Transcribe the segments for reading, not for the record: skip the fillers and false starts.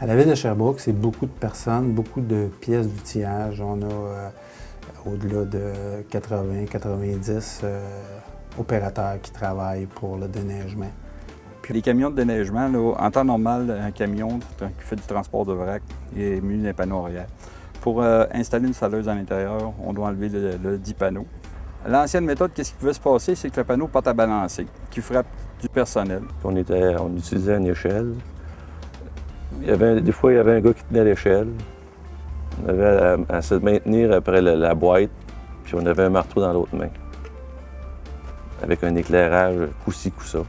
À la ville de Sherbrooke, c'est beaucoup de personnes, beaucoup de pièces d'outillage. On a au-delà de 80-90 opérateurs qui travaillent pour le déneigement. Puis les camions de déneigement, là, en temps normal, un camion qui fait du transport de vrac est muni d'un panneau arrière. Pour installer une saleuse à l'intérieur, on doit enlever le 10 panneaux. L'ancienne méthode, qu'est-ce qui pouvait se passer, c'est que le panneau parte à balancer, qui frappe du personnel. On utilisait une échelle. Des fois, il y avait un gars qui tenait l'échelle. On avait à se maintenir après la boîte, puis on avait un marteau dans l'autre main, avec un éclairage coup-ci, coup-ça.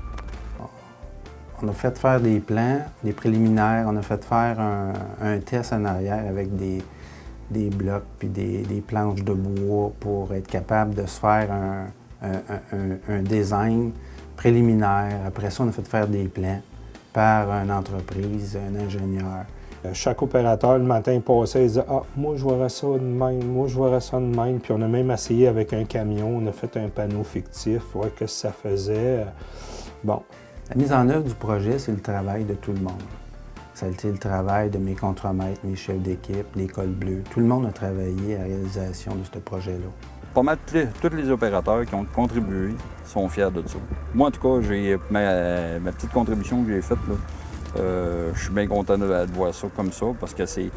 On a fait faire des plans, des préliminaires. On a fait faire un test en arrière avec des blocs puis des planches de bois pour être capable de se faire un design préliminaire. Après ça, on a fait faire des plans par une entreprise, un ingénieur. Chaque opérateur, le matin, il passait et disait « Ah, moi, je verrais ça de même, moi, je verrais ça de même. » Puis on a même essayé avec un camion, on a fait un panneau fictif, voir ce que ça faisait. Bon. La mise en œuvre du projet, c'est le travail de tout le monde. Ça a été le travail de mes contremaîtres, mes chefs d'équipe, l'école bleue. Tout le monde a travaillé à la réalisation de ce projet-là. Pas mal tous les opérateurs qui ont contribué sont fiers de ça. Moi, en tout cas, j'ai ma petite contribution que j'ai faite, là, je suis bien content de voir ça comme ça parce que c'est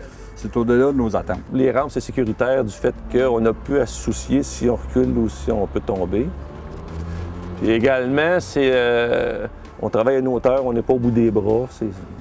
au-delà de nos attentes. Les rampes, c'est sécuritaire du fait qu'on n'a plus à se soucier si on recule ou si on peut tomber. Puis également, on travaille à une hauteur, on n'est pas au bout des bras.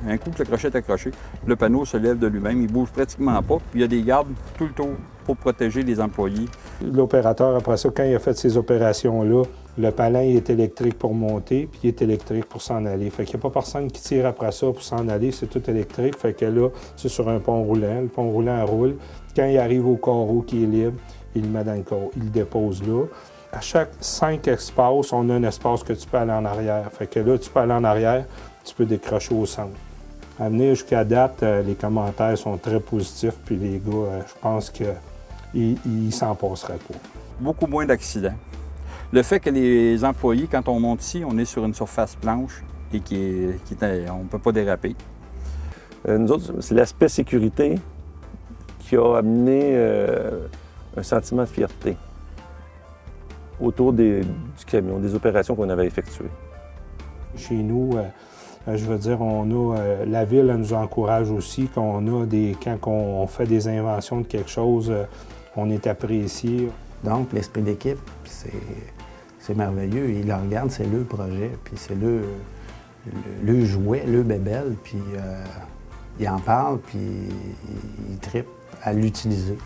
Un coup que le crochet est accroché, le panneau se lève de lui-même, il ne bouge pratiquement pas. Puis il y a des gardes tout le tour pour protéger les employés. L'opérateur, après ça, quand il a fait ces opérations-là, le palin est électrique pour monter, puis il est électrique pour s'en aller. Fait qu'il n'y a pas personne qui tire après ça pour s'en aller, c'est tout électrique. Fait que là, c'est sur un pont roulant. Le pont roulant roule. Quand il arrive au carreau qui est libre, il le met dans le carreau, il le dépose là. À chaque 5 espaces, on a un espace que tu peux aller en arrière. Fait que là, tu peux aller en arrière, tu peux décrocher au centre. À venir jusqu'à date, les commentaires sont très positifs, puis les gars, je pense qu'ils s'en passeraient pas. Beaucoup moins d'accidents. Le fait que les employés, quand on monte ici, on est sur une surface blanche et on ne peut pas déraper. Nous autres, c'est l'aspect sécurité qui a amené un sentiment de fierté autour du camion, des opérations qu'on avait effectuées. Chez nous, je veux dire, la ville elle nous encourage aussi, quand on fait des inventions de quelque chose, on est apprécié. Donc, l'esprit d'équipe, c'est merveilleux. Ils le regardent, c'est le projet, puis c'est le jouet, le bébelle, puis ils en parlent, puis ils trippent à l'utiliser.